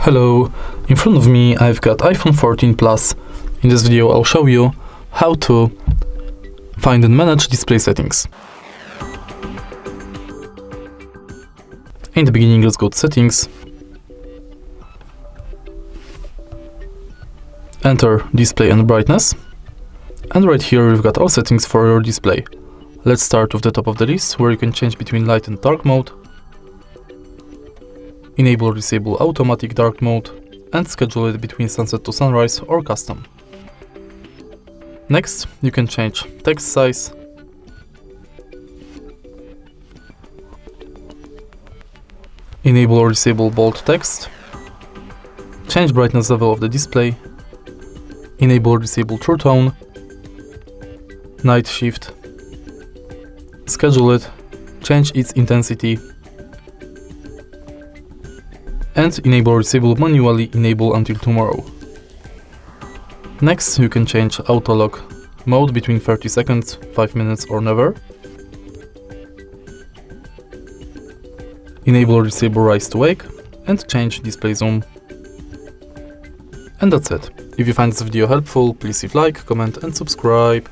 Hello, in front of me I've got iPhone 14 Plus. In this video I'll show you how to find and manage display settings. In the beginning, let's go to settings, enter display and brightness, and right here we've got all settings for your display. Let's start with the top of the list, where you can change between light and dark mode, enable or disable automatic dark mode, and schedule it between sunset to sunrise or custom. Next, you can change text size, enable or disable bold text, change brightness level of the display, enable or disable true tone, night shift, schedule it, change its intensity, and enable or disable manually enable until tomorrow. Next, you can change auto lock mode between 30 seconds, 5 minutes or never. Enable or disable rise to wake, and change display zoom. And that's it. If you find this video helpful, please leave like, comment and subscribe.